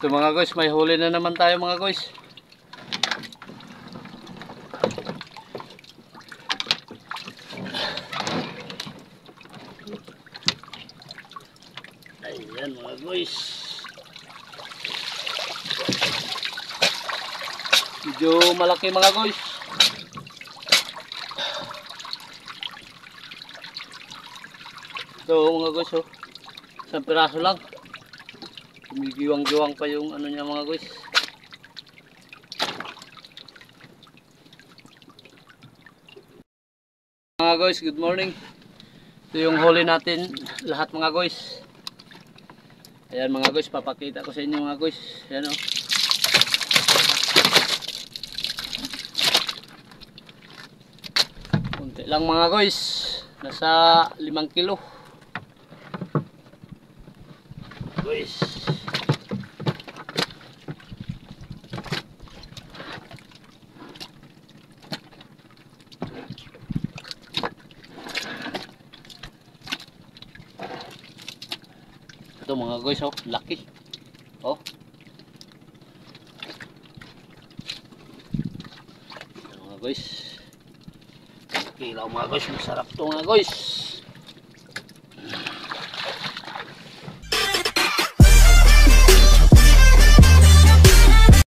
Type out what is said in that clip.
Ito mga guys, may huli na naman tayo mga guys. Ayan mga guys. Medyo malaki mga guys. Ito mga guys, oh. Isang piraso lang. Gumigiwang-giwang pa yung ano niya mga guys. Mga guys, good morning. Ito yung huli natin lahat mga guys. Ayan mga guys, papakita ko sa inyo mga guys. Ayan oh. Kunti lang mga guys. Nasa 5 kilo. Guys. Ito mga guys, oh, laki. Oh. Ito mga guys. Kilaw mga guys, masarap to mga guys.